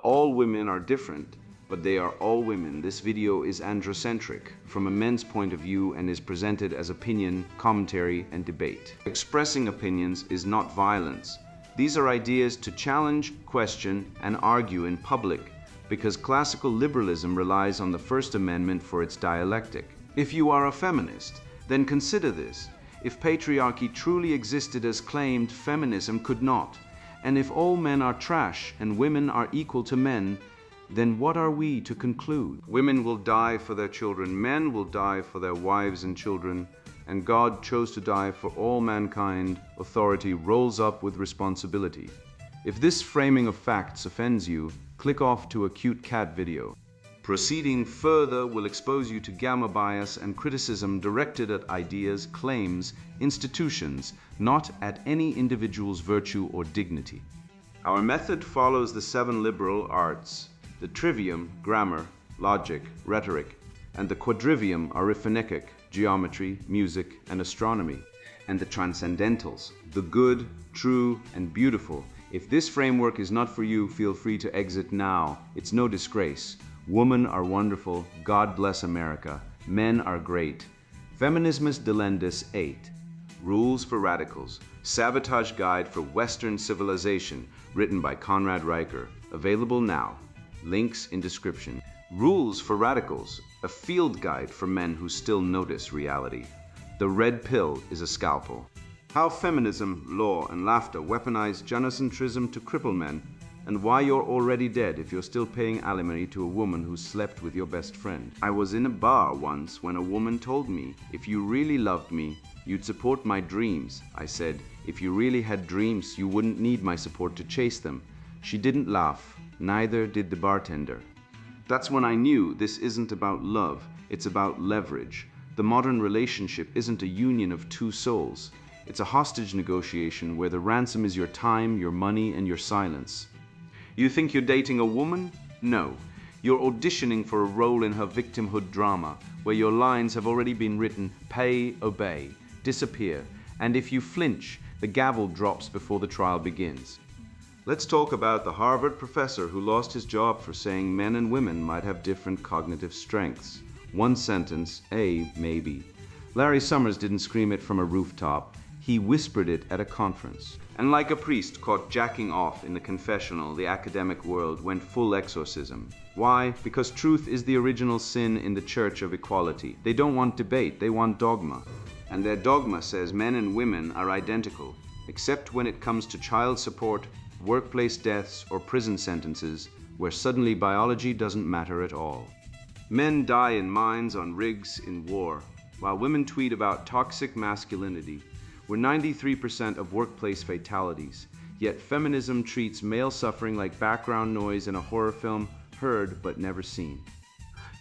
all women are different, but they are all women. This video is androcentric from a men's point of view and is presented as opinion, commentary, and debate. Expressing opinions is not violence. These are ideas to challenge, question, and argue in public, because classical liberalism relies on the First Amendment for its dialectic. If you are a feminist, then consider this. If patriarchy truly existed as claimed, feminism could not. And if all men are trash and women are equal to men, then what are we to conclude? Women will die for their children, men will die for their wives and children, and God chose to die for all mankind. Authority rolls up with responsibility. If this framing of facts offends you, click off to a cute cat video. Proceeding further will expose you to gamma bias and criticism directed at ideas, claims, institutions, not at any individual's virtue or dignity. Our method follows the 7 liberal arts: the trivium, grammar, logic, rhetoric, and the quadrivium, arithmetic, geometry, music, and astronomy, and the transcendentals, the good, true, and beautiful. If this framework is not for you, feel free to exit now. It's no disgrace. Women are wonderful. God bless America. Men are great. Feminismus Delendis 8. Rules for Radicals. Sabotage Guide for Western Civilization, written by Conrad Riker. Available now. Links in description. Rules for Radicals, a field guide for men who still notice reality. The red pill is a scalpel. How feminism, law, and laughter weaponize genocentrism to cripple men, and why you're already dead if you're still paying alimony to a woman who slept with your best friend. I was in a bar once when a woman told me, "If you really loved me, you'd support my dreams." I said, "If you really had dreams, you wouldn't need my support to chase them." She didn't laugh, neither did the bartender. That's when I knew this isn't about love, it's about leverage. The modern relationship isn't a union of two souls. It's a hostage negotiation where the ransom is your time, your money, and your silence. You think you're dating a woman? No. You're auditioning for a role in her victimhood drama, where your lines have already been written: pay, obey, disappear, and if you flinch, the gavel drops before the trial begins. Let's talk about the Harvard professor who lost his job for saying men and women might have different cognitive strengths. One sentence, A, maybe. Larry Summers didn't scream it from a rooftop. He whispered it at a conference. And like a priest caught jacking off in the confessional, the academic world went full exorcism. Why? Because truth is the original sin in the Church of Equality. They don't want debate, they want dogma. And their dogma says men and women are identical, except when it comes to child support, workplace deaths, or prison sentences, where suddenly biology doesn't matter at all. Men die in mines, on rigs, in war, while women tweet about toxic masculinity. We're 93% of workplace fatalities, yet feminism treats male suffering like background noise in a horror film, heard but never seen.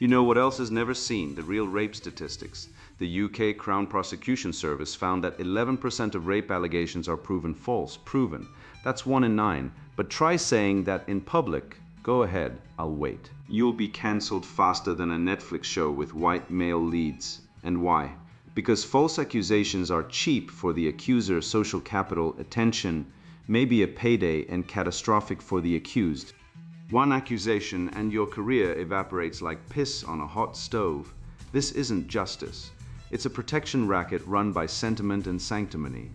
You know what else is never seen? The real rape statistics. The UK Crown Prosecution Service found that 11% of rape allegations are proven false. Proven. That's 1 in 9. But try saying that in public. Go ahead, I'll wait. You'll be cancelled faster than a Netflix show with white male leads. And why? Because false accusations are cheap for the accuser, social capital, attention, maybe a payday, and catastrophic for the accused. One accusation and your career evaporates like piss on a hot stove. This isn't justice. It's a protection racket run by sentiment and sanctimony.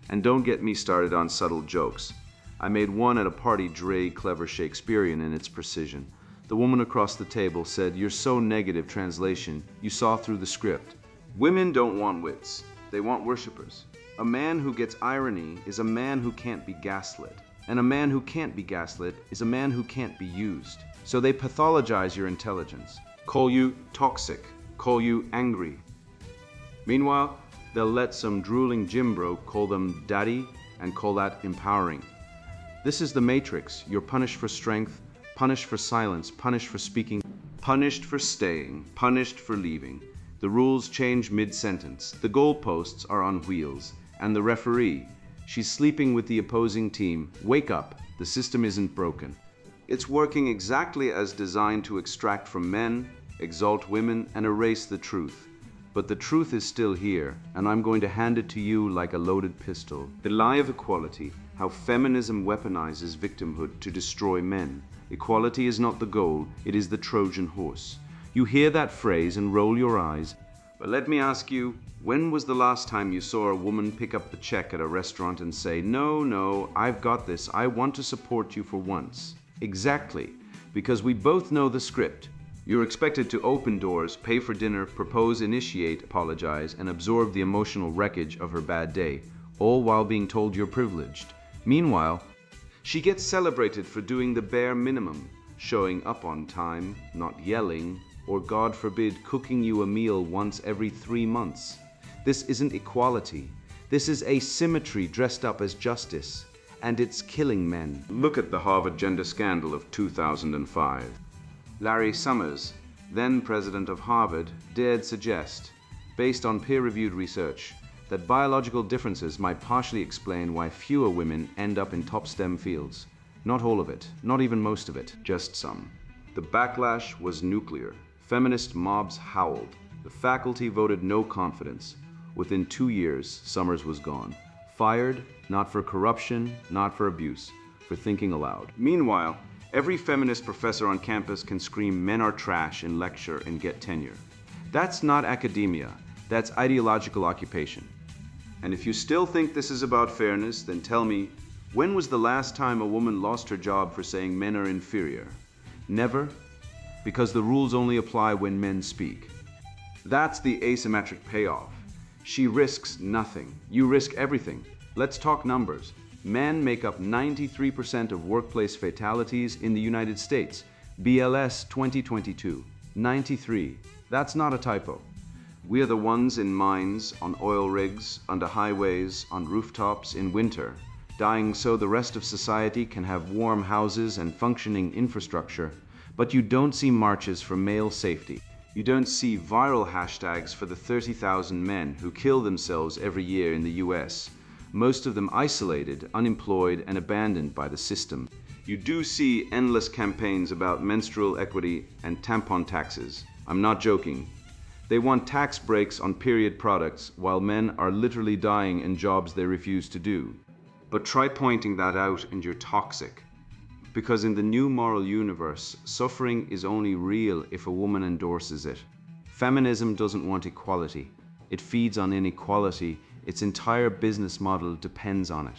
And don't get me started on subtle jokes. I made one at a party clever Shakespearean in its precision. The woman across the table said, "You're so negative, translation. You saw through the script." Women don't want wits, they want worshippers. A man who gets irony is a man who can't be gaslit. And a man who can't be gaslit is a man who can't be used. So they pathologize your intelligence, call you toxic, call you angry. Meanwhile, they'll let some drooling gym bro call them daddy and call that empowering. This is the matrix. You're punished for strength, punished for silence, punished for speaking, punished for staying, punished for leaving. The rules change mid-sentence. The goalposts are on wheels. And the referee, she's sleeping with the opposing team. Wake up, the system isn't broken. It's working exactly as designed to extract from men, exalt women, and erase the truth. But the truth is still here, and I'm going to hand it to you like a loaded pistol. The lie of equality, how feminism weaponizes victimhood to destroy men. Equality is not the goal, it is the Trojan horse. You hear that phrase and roll your eyes. But let me ask you, when was the last time you saw a woman pick up the check at a restaurant and say, "No, no, I've got this, I want to support you for once"? Exactly, because we both know the script. You're expected to open doors, pay for dinner, propose, initiate, apologize, and absorb the emotional wreckage of her bad day, all while being told you're privileged. Meanwhile, she gets celebrated for doing the bare minimum, showing up on time, not yelling, or God forbid, cooking you a meal once every 3 months. This isn't equality. This is asymmetry dressed up as justice, and it's killing men. Look at the Harvard gender scandal of 2005. Larry Summers, then president of Harvard, dared suggest, based on peer-reviewed research, that biological differences might partially explain why fewer women end up in top STEM fields. Not all of it, not even most of it, just some. The backlash was nuclear. Feminist mobs howled. The faculty voted no confidence. Within 2 years, Summers was gone. Fired, not for corruption, not for abuse, for thinking aloud. Meanwhile, every feminist professor on campus can scream "men are trash" in lecture and get tenure. That's not academia, that's ideological occupation. And if you still think this is about fairness, then tell me, when was the last time a woman lost her job for saying men are inferior? Never, because the rules only apply when men speak. That's the asymmetric payoff. She risks nothing. You risk everything. Let's talk numbers. Men make up 93% of workplace fatalities in the United States. BLS 2022, 93. That's not a typo. We are the ones in mines, on oil rigs, under highways, on rooftops in winter, dying so the rest of society can have warm houses and functioning infrastructure. But you don't see marches for male safety. You don't see viral hashtags for the 30,000 men who kill themselves every year in the US. Most of them isolated, unemployed, and abandoned by the system. You do see endless campaigns about menstrual equity and tampon taxes. I'm not joking. They want tax breaks on period products while men are literally dying in jobs they refuse to do. But try pointing that out and you're toxic. Because in the new moral universe, suffering is only real if a woman endorses it. Feminism doesn't want equality. It feeds on inequality. Its entire business model depends on it.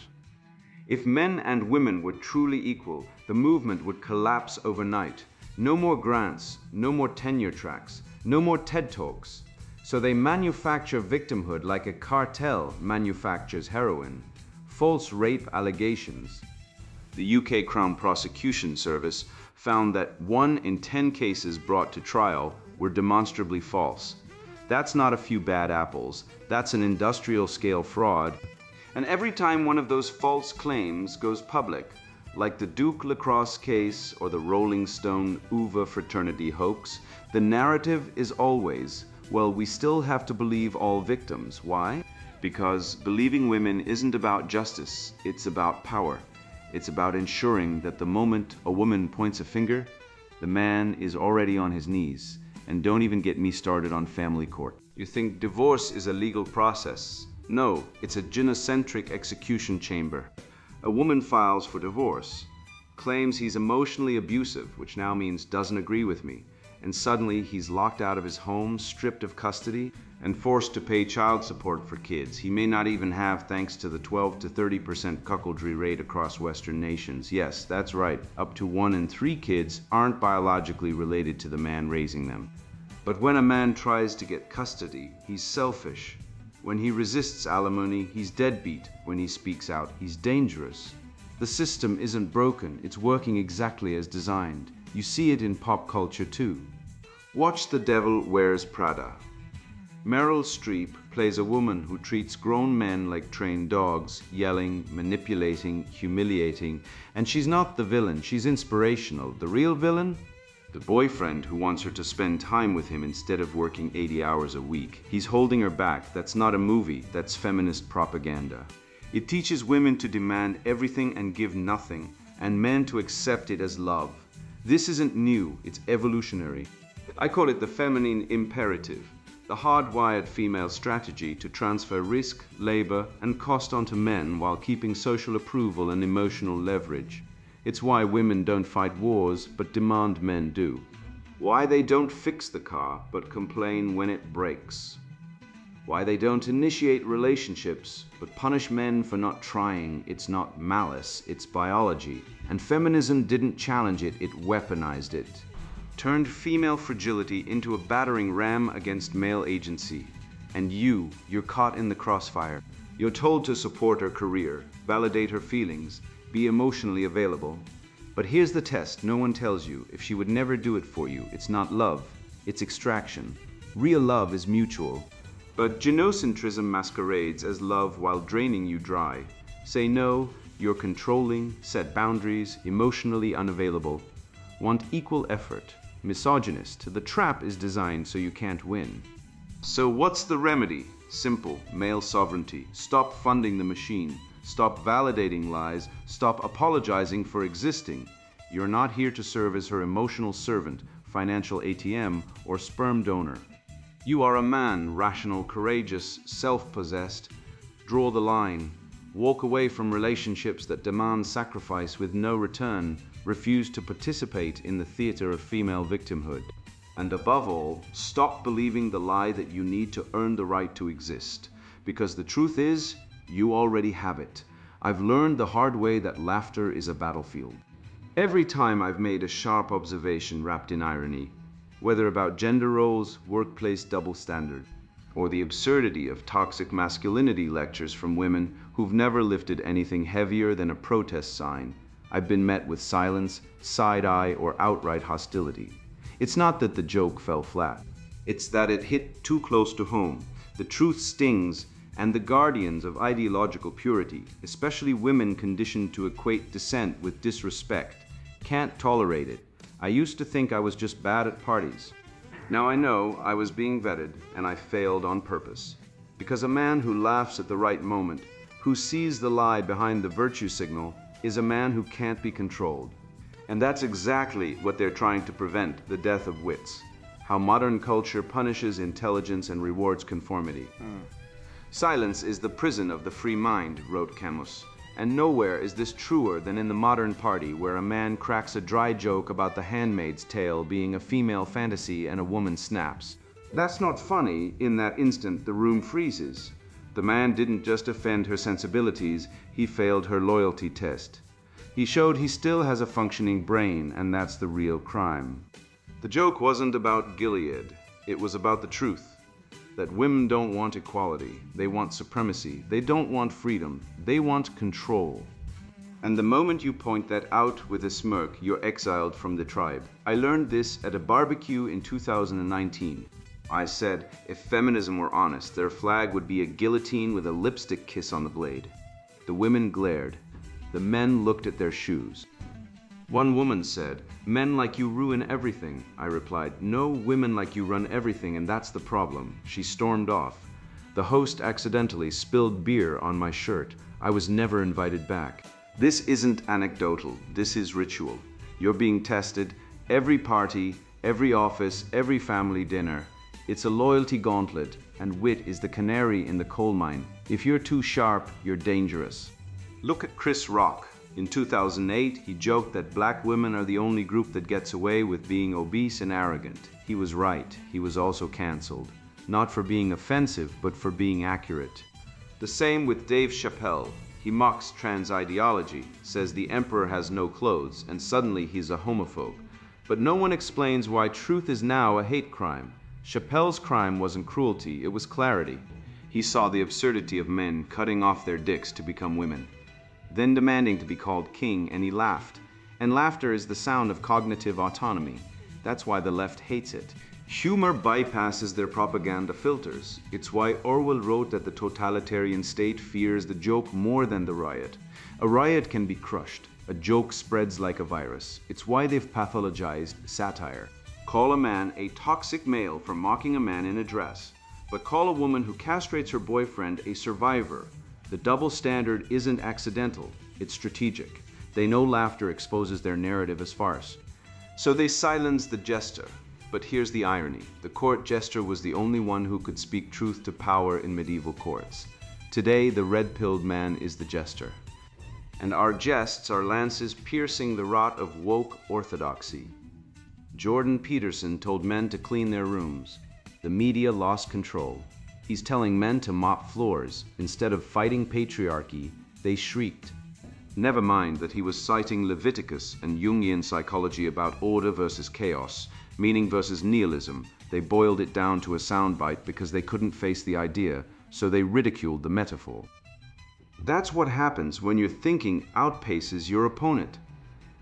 If men and women were truly equal, the movement would collapse overnight. No more grants, no more tenure tracks, no more TED Talks. So they manufacture victimhood like a cartel manufactures heroin. False rape allegations. The UK Crown Prosecution Service found that 1 in 10 cases brought to trial were demonstrably false. That's not a few bad apples, that's an industrial-scale fraud. And every time one of those false claims goes public, like the Duke lacrosse case or the Rolling Stone UVA fraternity hoax, the narrative is always, well, we still have to believe all victims. Why? Because believing women isn't about justice, it's about power. It's about ensuring that the moment a woman points a finger, the man is already on his knees. And don't even get me started on family court. You think divorce is a legal process? No, it's a gynocentric execution chamber. A woman files for divorce, claims he's emotionally abusive, which now means doesn't agree with me, and suddenly he's locked out of his home, stripped of custody, and forced to pay child support for kids he may not even have thanks to the 12 to 30% cuckoldry rate across Western nations. Yes, that's right, up to 1 in 3 kids aren't biologically related to the man raising them. But when a man tries to get custody, he's selfish. When he resists alimony, he's deadbeat. When he speaks out, he's dangerous. The system isn't broken, it's working exactly as designed. You see it in pop culture too. Watch The Devil Wears Prada. Meryl Streep plays a woman who treats grown men like trained dogs, yelling, manipulating, humiliating, and she's not the villain, she's inspirational. The real villain? The boyfriend who wants her to spend time with him instead of working 80 hours a week. He's holding her back. That's not a movie, that's feminist propaganda. It teaches women to demand everything and give nothing, and men to accept it as love. This isn't new, it's evolutionary. I call it the feminine imperative, the hardwired female strategy to transfer risk, labor, and cost onto men while keeping social approval and emotional leverage. It's why women don't fight wars, but demand men do. Why they don't fix the car, but complain when it breaks. Why they don't initiate relationships, but punish men for not trying. It's not malice, it's biology. And feminism didn't challenge it, it weaponized it. Turned female fragility into a battering ram against male agency. And you're caught in the crossfire. You're told to support her career, validate her feelings, be emotionally available. But here's the test no one tells you. If she would never do it for you, it's not love, it's extraction. Real love is mutual. But genocentrism masquerades as love while draining you dry. Say no, you're controlling, set boundaries, emotionally unavailable. Want equal effort. Misogynist, the trap is designed so you can't win. So what's the remedy? Simple, male sovereignty. Stop funding the machine. Stop validating lies. Stop apologizing for existing. You're not here to serve as her emotional servant, financial ATM, or sperm donor. You are a man, rational, courageous, self-possessed. Draw the line. Walk away from relationships that demand sacrifice with no return. Refuse to participate in the theater of female victimhood. And above all, stop believing the lie that you need to earn the right to exist. Because the truth is, you already have it. I've learned the hard way that laughter is a battlefield. Every time I've made a sharp observation wrapped in irony, whether about gender roles, workplace double standard, or the absurdity of toxic masculinity lectures from women who've never lifted anything heavier than a protest sign, I've been met with silence, side-eye, or outright hostility. It's not that the joke fell flat. It's that it hit too close to home. The truth stings, and the guardians of ideological purity, especially women conditioned to equate dissent with disrespect, can't tolerate it. I used to think I was just bad at parties. Now I know I was being vetted, and I failed on purpose. Because a man who laughs at the right moment, who sees the lie behind the virtue signal, is a man who can't be controlled. And that's exactly what they're trying to prevent, the death of wits. How modern culture punishes intelligence and rewards conformity. Silence is the prison of the free mind, wrote Camus. And nowhere is this truer than in the modern party, where a man cracks a dry joke about the handmaid's tale being a female fantasy and a woman snaps. That's not funny. In that instant, the room freezes. The man didn't just offend her sensibilities, he failed her loyalty test. He showed he still has a functioning brain, and that's the real crime. The joke wasn't about Gilead. It was about the truth. That women don't want equality. They want supremacy. They don't want freedom. They want control. And the moment you point that out with a smirk, you're exiled from the tribe. I learned this at a barbecue in 2019. I said, if feminism were honest, their flag would be a guillotine with a lipstick kiss on the blade. The women glared. The men looked at their shoes. One woman said, men like you ruin everything. I replied, no, women like you run everything, and that's the problem. She stormed off. The host accidentally spilled beer on my shirt. I was never invited back. This isn't anecdotal. This is ritual. You're being tested. Every party, every office, every family dinner. It's a loyalty gauntlet, and wit is the canary in the coal mine. If you're too sharp, you're dangerous. Look at Chris Rock. In 2008, he joked that black women are the only group that gets away with being obese and arrogant. He was right. He was also canceled. Not for being offensive, but for being accurate. The same with Dave Chappelle. He mocks trans ideology, says the emperor has no clothes, and suddenly he's a homophobe. But no one explains why truth is now a hate crime. Chappelle's crime wasn't cruelty, it was clarity. He saw the absurdity of men cutting off their dicks to become women, then demanding to be called king, and he laughed. And laughter is the sound of cognitive autonomy. That's why the left hates it. Humor bypasses their propaganda filters. It's why Orwell wrote that the totalitarian state fears the joke more than the riot. A riot can be crushed. A joke spreads like a virus. It's why they've pathologized satire. Call a man a toxic male for mocking a man in a dress, but call a woman who castrates her boyfriend a survivor. The double standard isn't accidental, it's strategic. They know laughter exposes their narrative as farce. So they silence the jester. But here's the irony. The court jester was the only one who could speak truth to power in medieval courts. Today, the red-pilled man is the jester. and our jests are lances piercing the rot of woke orthodoxy. Jordan Peterson told men to clean their rooms. The media lost control. He's telling men to mop floors. Instead of fighting patriarchy, they shrieked. Never mind that he was citing Leviticus and Jungian psychology about order versus chaos, meaning versus nihilism. They boiled it down to a soundbite because they couldn't face the idea, so they ridiculed the metaphor. That's what happens when your thinking outpaces your opponent.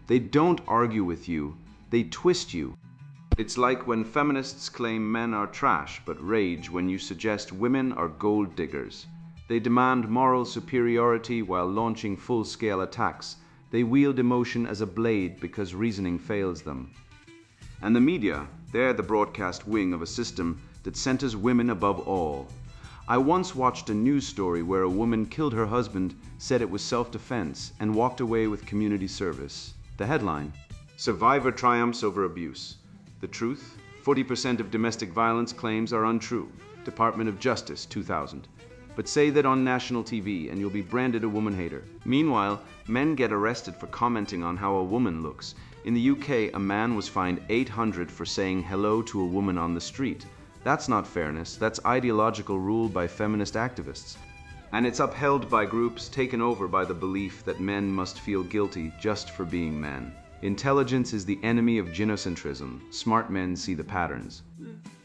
They don't argue with you, they twist you. It's like when feminists claim men are trash but rage when you suggest women are gold diggers. They demand moral superiority while launching full-scale attacks. They wield emotion as a blade because reasoning fails them. And the media, they're the broadcast wing of a system that centers women above all. I once watched a news story where a woman killed her husband, said it was self-defense, and walked away with community service. The headline: Survivor triumphs over abuse. The truth? 40% of domestic violence claims are untrue. Department of Justice, 2000. But say that on national TV and you'll be branded a woman hater. Meanwhile, men get arrested for commenting on how a woman looks. In the UK, a man was fined $800 for saying hello to a woman on the street. That's not fairness, that's ideological rule by feminist activists. And it's upheld by groups taken over by the belief that men must feel guilty just for being men. Intelligence is the enemy of gynocentrism. Smart men see the patterns.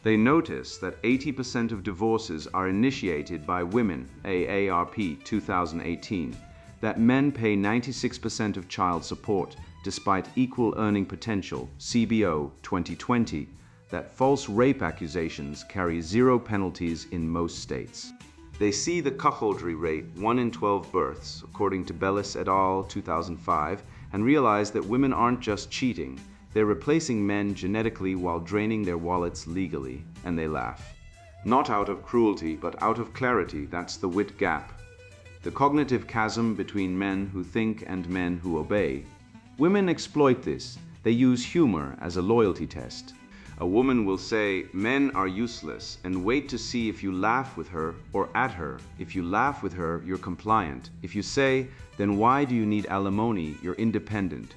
They notice that 80% of divorces are initiated by women, AARP 2018, that men pay 96% of child support despite equal earning potential, CBO 2020, that false rape accusations carry 0 penalties in most states. They see the cuckoldry rate 1 in 12 births, according to Bellis et al. 2005, and realize that women aren't just cheating, they're replacing men genetically while draining their wallets legally, and they laugh. Not out of cruelty, but out of clarity, that's the wit gap. The cognitive chasm between men who think and men who obey. Women exploit this. They use humor as a loyalty test. A woman will say, men are useless, and wait to see if you laugh with her or at her. If you laugh with her, you're compliant. If you say, then why do you need alimony? You're independent.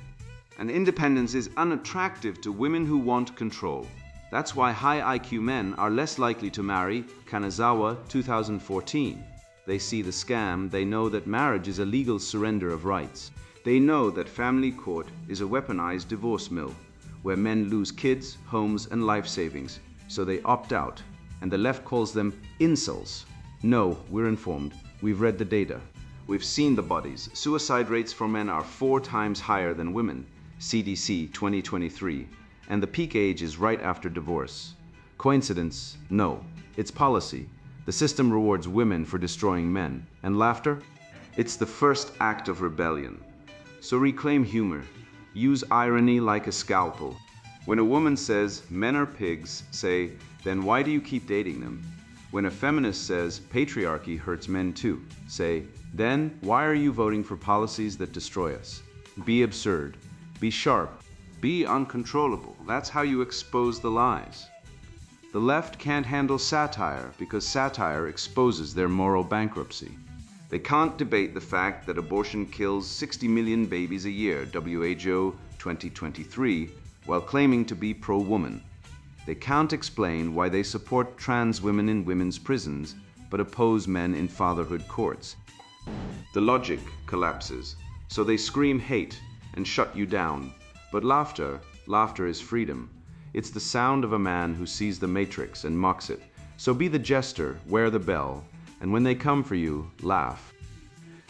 And independence is unattractive to women who want control. That's why high IQ men are less likely to marry, Kanazawa 2014. They see the scam, they know that marriage is a legal surrender of rights. They know that family court is a weaponized divorce mill, where men lose kids, homes, and life savings, so they opt out, and the left calls them incels. No, we're informed. We've read the data. We've seen the bodies. Suicide rates for men are 4 times higher than women, CDC 2023, and the peak age is right after divorce. Coincidence? No. It's policy. The system rewards women for destroying men. And laughter? It's the first act of rebellion. So reclaim humor. Use irony like a scalpel. When a woman says, men are pigs, say, then why do you keep dating them? When a feminist says, patriarchy hurts men too, say, then why are you voting for policies that destroy us? Be absurd. Be sharp. Be uncontrollable. That's how you expose the lies. The left can't handle satire because satire exposes their moral bankruptcy. They can't debate the fact that abortion kills 60 million babies a year, WHO 2023, while claiming to be pro-woman. They can't explain why they support trans women in women's prisons, but oppose men in fatherhood courts. The logic collapses, so they scream hate and shut you down. But laughter is freedom. It's the sound of a man who sees the matrix and mocks it. So be the jester, wear the bell, and when they come for you, laugh.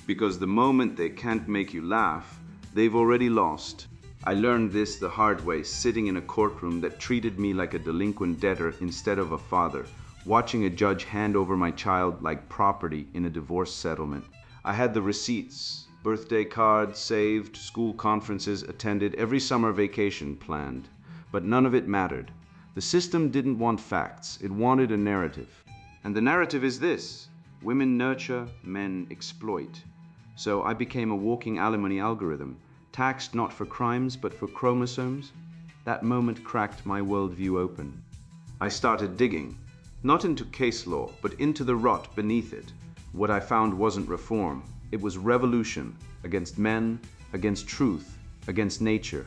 Because the moment they can't make you laugh, they've already lost. I learned this the hard way, sitting in a courtroom that treated me like a delinquent debtor instead of a father, watching a judge hand over my child like property in a divorce settlement. I had the receipts, birthday cards saved, school conferences attended, every summer vacation planned. But none of it mattered. The system didn't want facts, it wanted a narrative. And the narrative is this: women nurture, men exploit. So I became a walking alimony algorithm, taxed not for crimes but for chromosomes. That moment cracked my worldview open. I started digging, not into case law, but into the rot beneath it. What I found wasn't reform, It was revolution against men, against truth, against nature.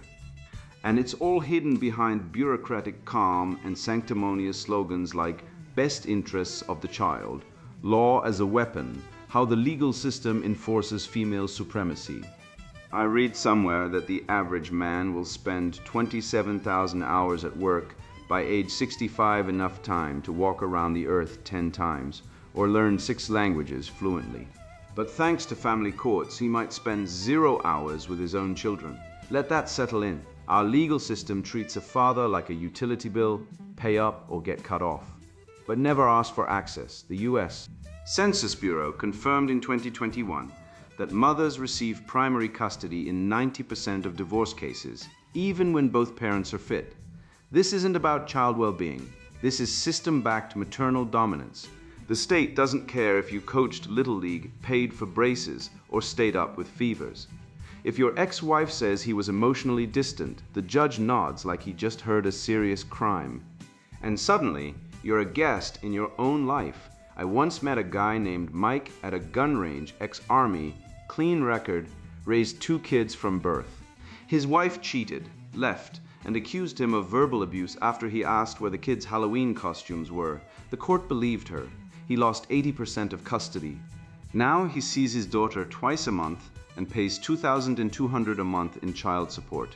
And it's all hidden behind bureaucratic calm and sanctimonious slogans like best interests of the child, law as a weapon, how the legal system enforces female supremacy. I read somewhere that the average man will spend 27,000 hours at work by age 65, enough time to walk around the earth 10 times or learn 6 languages fluently. But thanks to family courts, he might spend 0 hours with his own children. Let that settle in. Our legal system treats a father like a utility bill, pay up or get cut off, but never ask for access. The U.S. Census Bureau confirmed in 2021 that mothers receive primary custody in 90% of divorce cases, even when both parents are fit. This isn't about child well-being. This is system-backed maternal dominance. The state doesn't care if you coached Little League, paid for braces, or stayed up with fevers. If your ex-wife says he was emotionally distant, the judge nods like he just heard a serious crime. And suddenly, you're a guest in your own life. I once met a guy named Mike at a gun range, ex-army, clean record, raised 2 kids from birth. His wife cheated, left, and accused him of verbal abuse after he asked where the kids' Halloween costumes were. The court believed her. He lost 80% of custody. Now he sees his daughter twice a month and pays $2,200 a month in child support.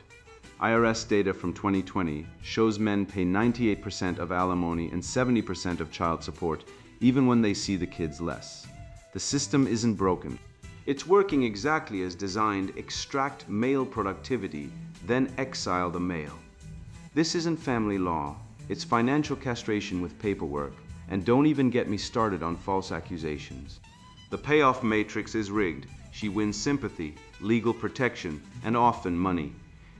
IRS data from 2020 shows men pay 98% of alimony and 70% of child support, even when they see the kids less. The system isn't broken. It's working exactly as designed: extract male productivity, then exile the male. This isn't family law. It's financial castration with paperwork. And don't even get me started on false accusations. The payoff matrix is rigged. She wins sympathy, legal protection, and often money.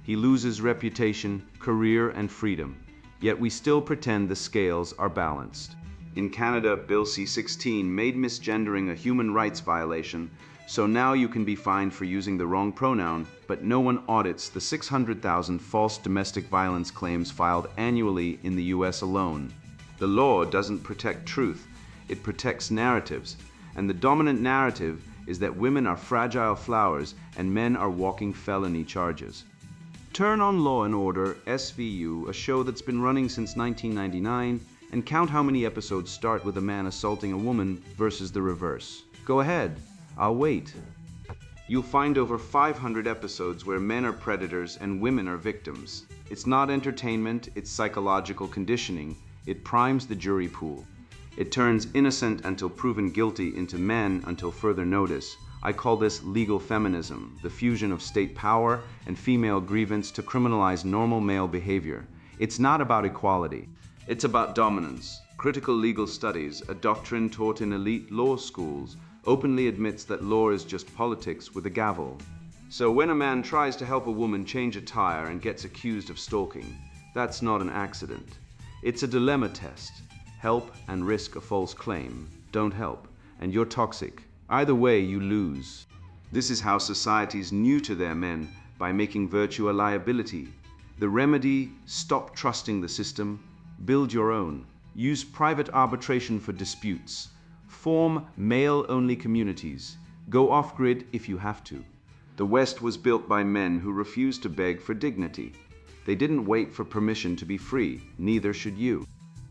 He loses reputation, career, and freedom. Yet we still pretend the scales are balanced. In Canada, Bill C-16 made misgendering a human rights violation, so now you can be fined for using the wrong pronoun, but no one audits the 600,000 false domestic violence claims filed annually in the US alone. The law doesn't protect truth, it protects narratives, and the dominant narrative is that women are fragile flowers and men are walking felony charges. Turn on Law & Order SVU, a show that's been running since 1999, and count how many episodes start with a man assaulting a woman versus the reverse. Go ahead, I'll wait. You'll find over 500 episodes where men are predators and women are victims. It's not entertainment, it's psychological conditioning. It primes the jury pool. It turns innocent until proven guilty into men until further notice. I call this legal feminism, the fusion of state power and female grievance to criminalize normal male behavior. It's not about equality. It's about dominance. Critical legal studies, a doctrine taught in elite law schools, openly admits that law is just politics with a gavel. So when a man tries to help a woman change a tire and gets accused of stalking, that's not an accident. It's a dilemma test. Help and risk a false claim. Don't help, and you're toxic. Either way, you lose. This is how societies neuter their men, by making virtue a liability. The remedy: stop trusting the system, build your own. Use private arbitration for disputes. Form male-only communities. Go off-grid if you have to. The West was built by men who refused to beg for dignity. They didn't wait for permission to be free, neither should you.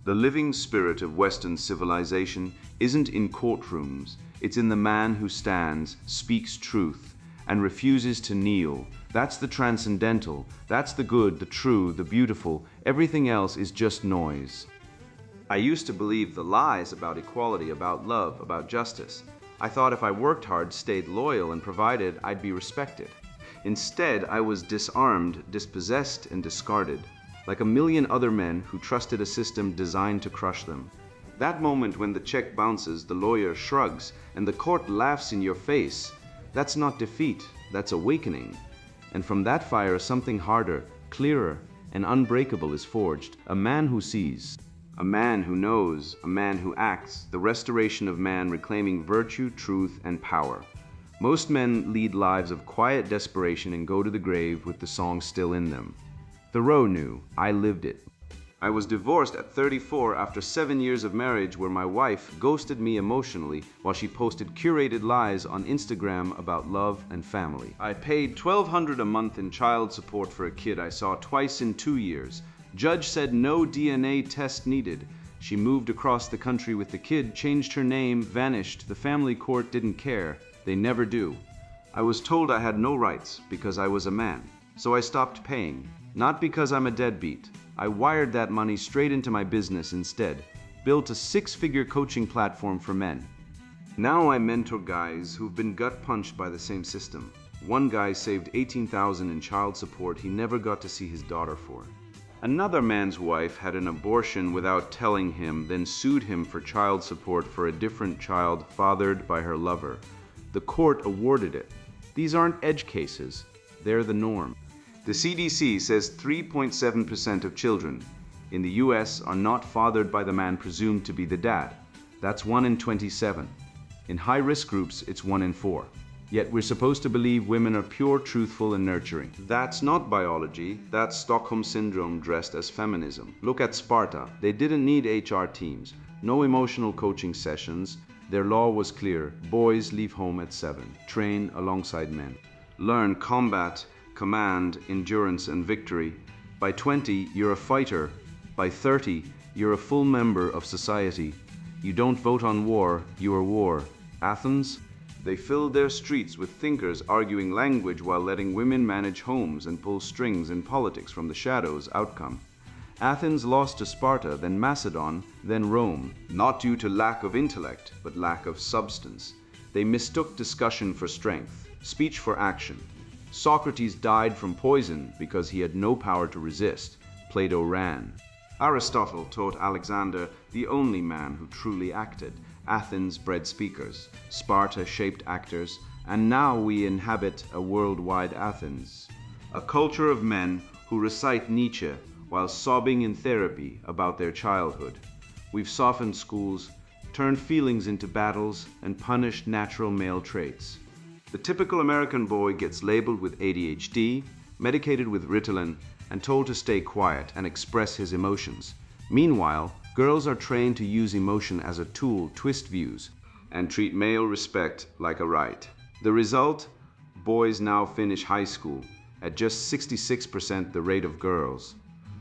The living spirit of Western civilization isn't in courtrooms, it's in the man who stands, speaks truth, and refuses to kneel. That's the transcendental, that's the good, the true, the beautiful. Everything else is just noise. I used to believe the lies about equality, about love, about justice. I thought if I worked hard, stayed loyal, and provided, I'd be respected. Instead, I was disarmed, dispossessed, and discarded, like a million other men who trusted a system designed to crush them. That moment when the check bounces, the lawyer shrugs, and the court laughs in your face, that's not defeat, that's awakening. And from that fire, something harder, clearer, and unbreakable is forged. A man who sees, a man who knows, a man who acts, the restoration of man reclaiming virtue, truth, and power. Most men lead lives of quiet desperation and go to the grave with the song still in them. Thoreau knew, I lived it. I was divorced at 34 after 7 years of marriage where my wife ghosted me emotionally while she posted curated lies on Instagram about love and family. I paid $1,200 a month in child support for a kid I saw twice in 2 years. Judge said no DNA test needed. She moved across the country with the kid, changed her name, vanished. The family court didn't care. They never do. I was told I had no rights because I was a man. So I stopped paying. Not because I'm a deadbeat. I wired that money straight into my business instead. Built a 6-figure coaching platform for men. Now I mentor guys who've been gut punched by the same system. One guy saved $18,000 in child support he never got to see his daughter for. Another man's wife had an abortion without telling him, then sued him for child support for a different child fathered by her lover. The court awarded it. These aren't edge cases. They're the norm. The CDC says 3.7% of children in the US are not fathered by the man presumed to be the dad. That's 1 in 27. In high-risk groups, it's 1 in 4. Yet we're supposed to believe women are pure, truthful, and nurturing. That's not biology. That's Stockholm Syndrome dressed as feminism. Look at Sparta. They didn't need HR teams. No emotional coaching sessions. Their law was clear. Boys leave home at 7. Train alongside men. Learn combat, command, endurance, and victory. By 20, you're a fighter. By 30, you're a full member of society. You don't vote on war, you are war. Athens? They filled their streets with thinkers arguing language while letting women manage homes and pull strings in politics from the shadows outcome. Athens lost to Sparta, then Macedon, then Rome, not due to lack of intellect, but lack of substance. They mistook discussion for strength, speech for action. Socrates died from poison because he had no power to resist. Plato ran. Aristotle taught Alexander the only man who truly acted. Athens bred speakers. Sparta shaped actors. And now we inhabit a worldwide Athens. A culture of men who recite Nietzsche while sobbing in therapy about their childhood. We've softened schools, turned feelings into battles, and punished natural male traits. The typical American boy gets labeled with ADHD, medicated with Ritalin, and told to stay quiet and express his emotions. Meanwhile, girls are trained to use emotion as a tool, twist views, and treat male respect like a right. The result? Boys now finish high school at just 66% the rate of girls.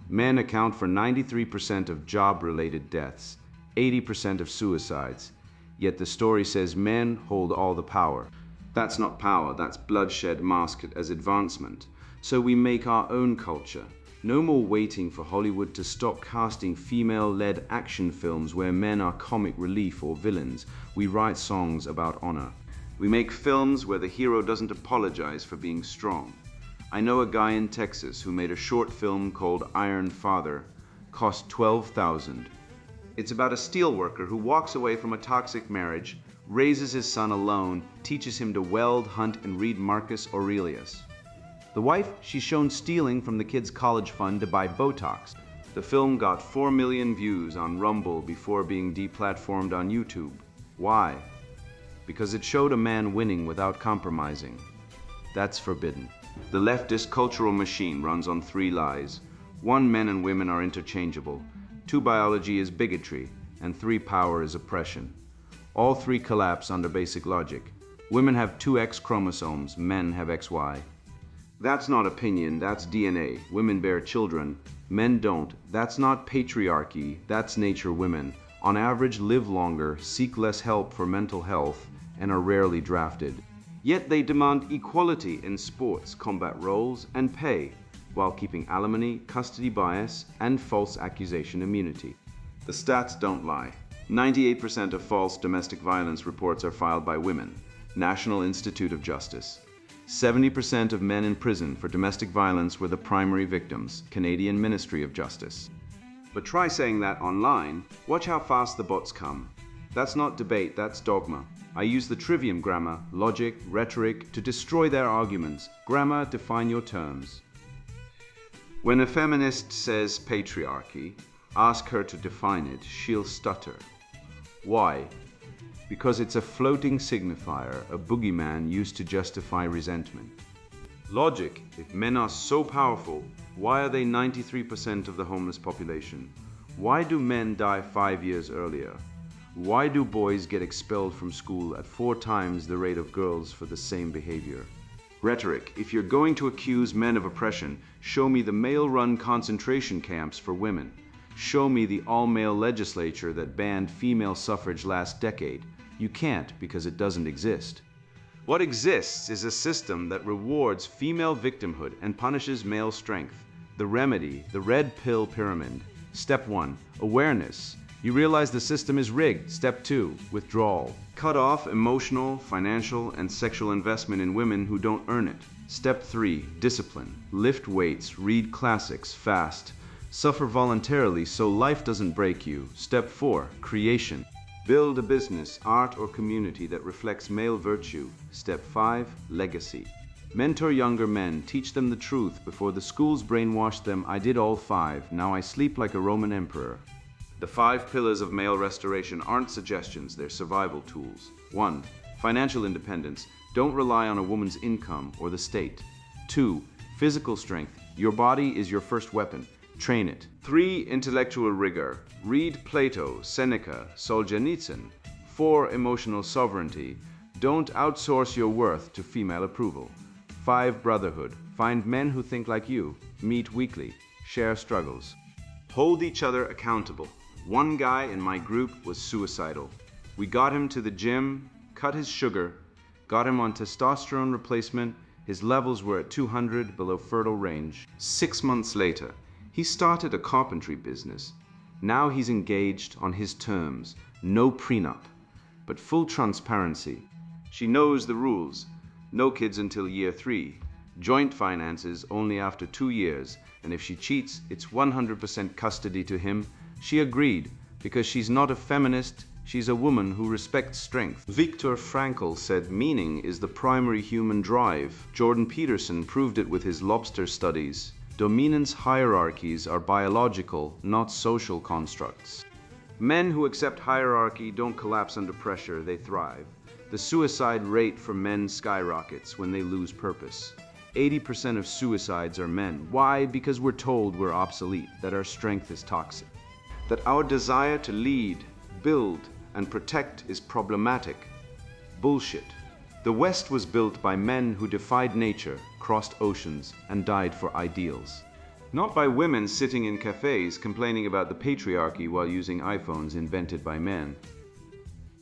Men account for 93% of job-related deaths, 80% of suicides. Yet the story says men hold all the power. That's not power, that's bloodshed masked as advancement. So we make our own culture. No more waiting for Hollywood to stop casting female-led action films where men are comic relief or villains. We write songs about honor. We make films where the hero doesn't apologize for being strong. I know a guy in Texas who made a short film called Iron Father, cost $12,000. It's about a steelworker who walks away from a toxic marriage, raises his son alone, teaches him to weld, hunt, and read Marcus Aurelius. The wife, she's shown stealing from the kid's college fund to buy Botox. The film got 4 million views on Rumble before being deplatformed on YouTube. Why? Because it showed a man winning without compromising. That's forbidden. The leftist cultural machine runs on 3 lies. 1, men and women are interchangeable. 2, biology is bigotry. And 3, power is oppression. All 3 collapse under basic logic. Women have 2 X chromosomes, men have XY. That's not opinion, that's DNA. Women bear children, men don't. That's not patriarchy, that's nature. Women, on average, live longer, seek less help for mental health, and are rarely drafted. Yet they demand equality in sports, combat roles, and pay, while keeping alimony, custody bias, and false accusation immunity. The stats don't lie. 98% of false domestic violence reports are filed by women. National Institute of Justice. 70% of men in prison for domestic violence were the primary victims. Canadian Ministry of Justice. But try saying that online. Watch how fast the bots come. That's not debate, that's dogma. I use the trivium grammar, logic, rhetoric to destroy their arguments. Grammar, define your terms. When a feminist says patriarchy, ask her to define it. She'll stutter. Why? Because it's a floating signifier, a boogeyman used to justify resentment. Logic, if men are so powerful, Why are they 93% of the homeless population? Why do men die 5 years earlier? Why do boys get expelled from school at 4 times the rate of girls for the same behavior? Rhetoric. If you're going to accuse men of oppression, show me the male-run concentration camps for women. Show me the all-male legislature that banned female suffrage last decade. You can't because it doesn't exist. What exists is a system that rewards female victimhood and punishes male strength. The remedy, the red pill pyramid. Step 1, awareness. You realize the system is rigged. Step 2, withdrawal. Cut off emotional, financial, and sexual investment in women who don't earn it. Step 3, discipline. Lift weights, read classics, fast. Suffer voluntarily so life doesn't break you. Step 4, creation. Build a business, art, or community that reflects male virtue. Step 5, legacy. Mentor younger men, teach them the truth before the schools brainwashed them. I did all 5, now I sleep like a Roman emperor. The 5 pillars of male restoration aren't suggestions, they're survival tools. 1. Financial independence. Don't rely on a woman's income or the state. 2. Physical strength. Your body is your first weapon. Train it. 3. Intellectual rigor. Read Plato, Seneca, Solzhenitsyn. 4. Emotional sovereignty. Don't outsource your worth to female approval. 5. Brotherhood. Find men who think like you. Meet weekly. Share struggles. Hold each other accountable. One guy in my group was suicidal. We got him to the gym, cut his sugar, got him on testosterone replacement. His levels were at 200 below fertile range. 6 months later, he started a carpentry business. Now he's engaged on his terms. No prenup, but full transparency. She knows the rules. No kids until year 3. Joint finances only after 2 years. And if she cheats, it's 100% custody to him. She agreed because she's not a feminist, she's a woman who respects strength. Viktor Frankl said meaning is the primary human drive. Jordan Peterson proved it with his lobster studies. Dominance hierarchies are biological, not social constructs. Men who accept hierarchy don't collapse under pressure, they thrive. The suicide rate for men skyrockets when they lose purpose. 80% of suicides are men. Why? Because we're told we're obsolete, that our strength is toxic, that our desire to lead, build, and protect is problematic. Bullshit. The West was built by men who defied nature, crossed oceans, and died for ideals. Not by women sitting in cafes complaining about the patriarchy while using iPhones invented by men.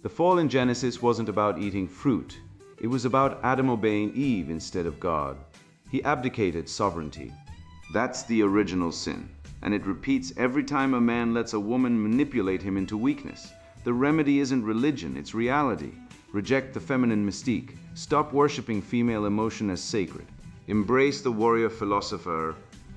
The fall in Genesis wasn't about eating fruit. It was about Adam obeying Eve instead of God. He abdicated sovereignty. That's the original sin, and it repeats every time a man lets a woman manipulate him into weakness. The remedy isn't religion, it's reality. Reject the feminine mystique. Stop worshiping female emotion as sacred. Embrace the warrior philosopher.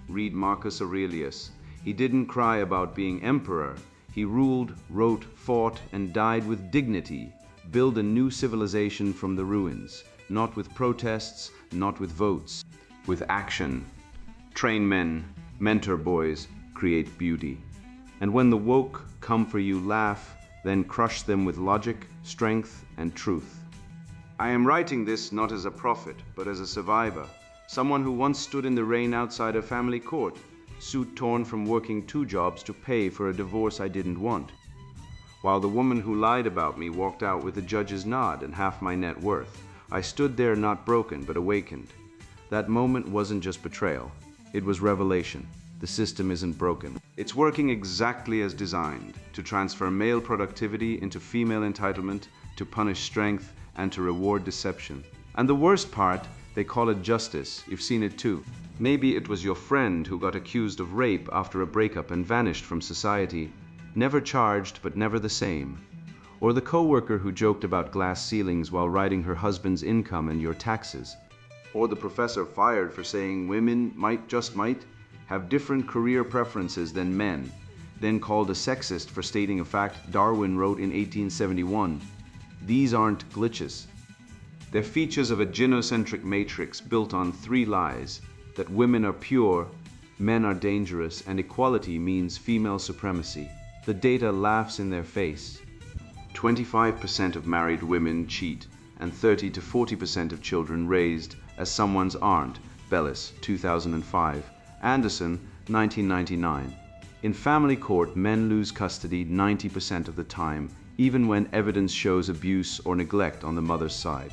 Read Marcus Aurelius. He didn't cry about being emperor. He ruled, wrote, fought, and died with dignity. Build a new civilization from the ruins, not with protests, not with votes, with action. Train men, mentor boys, create beauty. And when the woke come for you, laugh, then crush them with logic, strength, and truth. I am writing this not as a prophet, but as a survivor. Someone who once stood in the rain outside a family court, suit torn from working 2 jobs to pay for a divorce I didn't want. While the woman who lied about me walked out with a judge's nod and half my net worth, I stood there not broken but awakened. That moment wasn't just betrayal, it was revelation. The system isn't broken. It's working exactly as designed, to transfer male productivity into female entitlement, to punish strength, and to reward deception. And the worst part, they call it justice. You've seen it too. Maybe it was your friend who got accused of rape after a breakup and vanished from society. Never charged, but never the same. Or the coworker who joked about glass ceilings while writing her husband's income and your taxes. Or the professor fired for saying women might have different career preferences than men, then called a sexist for stating a fact Darwin wrote in 1871. These aren't glitches. They're features of a gynocentric matrix built on 3 lies: that women are pure, men are dangerous, and equality means female supremacy. The data laughs in their face. 25% of married women cheat, and 30 to 40% of children raised as someone's aren't. Bellis, 2005. Anderson, 1999. In family court, men lose custody 90% of the time, even when evidence shows abuse or neglect on the mother's side.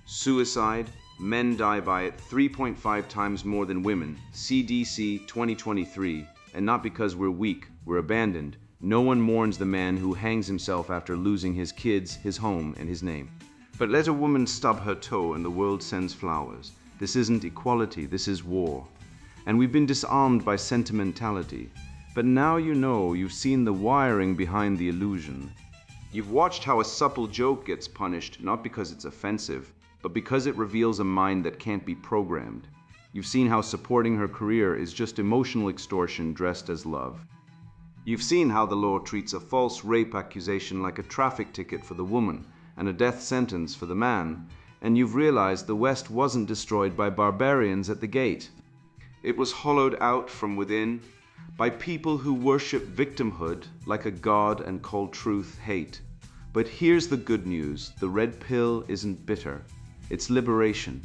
Suicide, men die by it 3.5 times more than women, CDC 2023, and not because we're weak, we're abandoned. No one mourns the man who hangs himself after losing his kids, his home, and his name. But let a woman stub her toe and the world sends flowers. This isn't equality, this is war. And we've been disarmed by sentimentality. But now you know, you've seen the wiring behind the illusion. You've watched how a supple joke gets punished, not because it's offensive, but because it reveals a mind that can't be programmed. You've seen how supporting her career is just emotional extortion dressed as love. You've seen how the law treats a false rape accusation like a traffic ticket for the woman and a death sentence for the man, and you've realized the West wasn't destroyed by barbarians at the gate. It was hollowed out from within by people who worship victimhood like a god and call truth hate. But here's the good news, the red pill isn't bitter. It's liberation.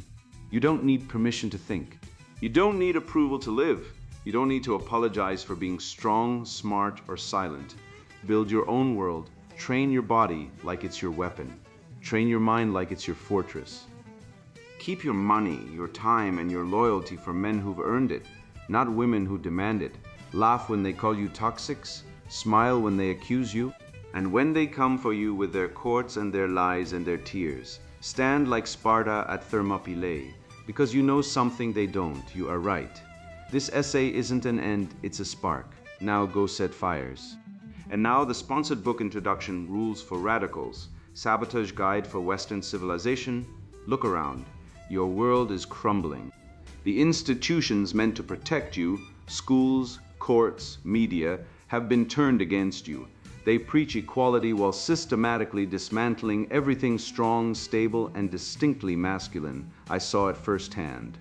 You don't need permission to think. You don't need approval to live. You don't need to apologize for being strong, smart, or silent. Build your own world. Train your body like it's your weapon. Train your mind like it's your fortress. Keep your money, your time, and your loyalty for men who've earned it, not women who demand it. Laugh when they call you toxics, smile when they accuse you, and when they come for you with their courts and their lies and their tears. Stand like Sparta at Thermopylae, because you know something they don't. You are right. This essay isn't an end, it's a spark. Now go set fires. And now the sponsored book introduction, Rules for Radicals, Sabotage Guide for Western Civilization. Look around. Your world is crumbling. The institutions meant to protect you, schools, courts, media, have been turned against you. They preach equality while systematically dismantling everything strong, stable, and distinctly masculine. I saw it firsthand.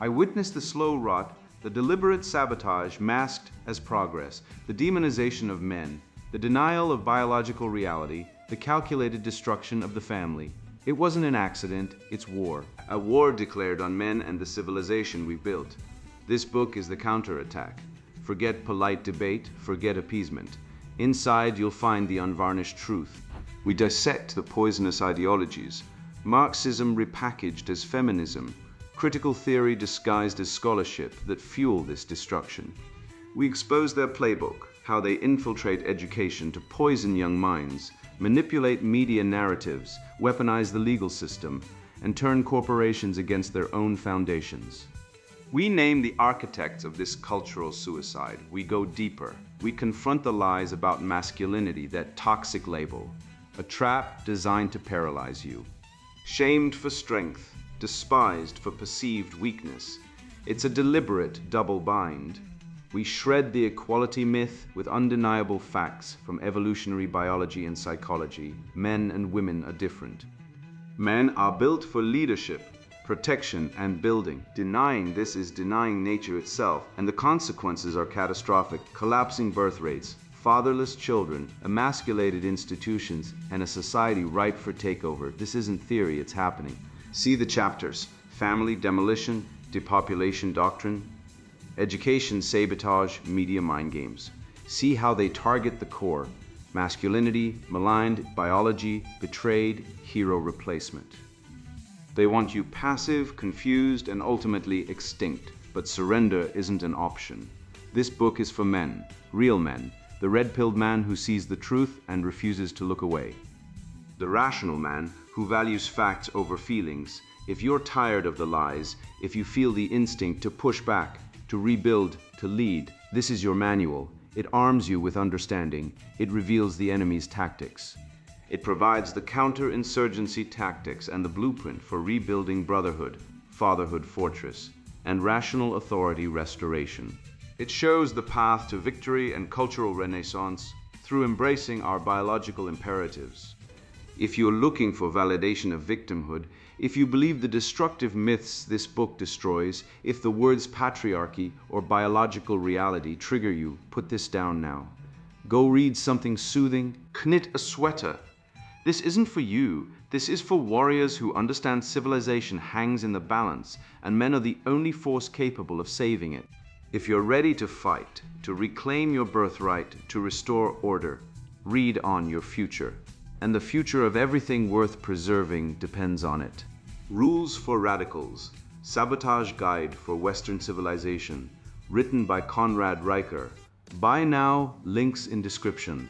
I witnessed the slow rot, the deliberate sabotage masked as progress, the demonization of men, the denial of biological reality, the calculated destruction of the family. It wasn't an accident, it's war. A war declared on men and the civilization we built. This book is the counterattack. Forget polite debate, forget appeasement. Inside, you'll find the unvarnished truth. We dissect the poisonous ideologies, Marxism repackaged as feminism, critical theory disguised as scholarship that fuel this destruction. We expose their playbook, how they infiltrate education to poison young minds, manipulate media narratives, weaponize the legal system, and turn corporations against their own foundations. We name the architects of this cultural suicide. We go deeper. We confront the lies about masculinity, that toxic label, a trap designed to paralyze you. Shamed for strength, despised for perceived weakness. It's a deliberate double bind. We shred the equality myth with undeniable facts from evolutionary biology and psychology. Men and women are different. Men are built for leadership, protection, and building. Denying this is denying nature itself, and the consequences are catastrophic. Collapsing birth rates, fatherless children, emasculated institutions, and a society ripe for takeover. This isn't theory, it's happening. See the chapters: family demolition, depopulation doctrine, education sabotage, media mind games. See how they target the core: masculinity, maligned, biology, betrayed, hero replacement. They want you passive, confused, and ultimately extinct, but surrender isn't an option. This book is for men, real men, the red-pilled man who sees the truth and refuses to look away. The rational man who values facts over feelings. If you're tired of the lies, if you feel the instinct to push back, to rebuild, to lead, this is your manual. It arms you with understanding. It reveals the enemy's tactics. It provides the counter-insurgency tactics and the blueprint for rebuilding brotherhood, fatherhood fortress, and rational authority restoration. It shows the path to victory and cultural renaissance through embracing our biological imperatives. If you're looking for validation of victimhood, if you believe the destructive myths this book destroys, if the words patriarchy or biological reality trigger you, put this down now. Go read something soothing, knit a sweater. This isn't for you. This is for warriors who understand civilization hangs in the balance, and men are the only force capable of saving it. If you're ready to fight, to reclaim your birthright, to restore order, read on your future. And the future of everything worth preserving depends on it. Rules for Radicals, Sabotage Guide for Western Civilization, written by Conrad Riker. Buy now, links in description.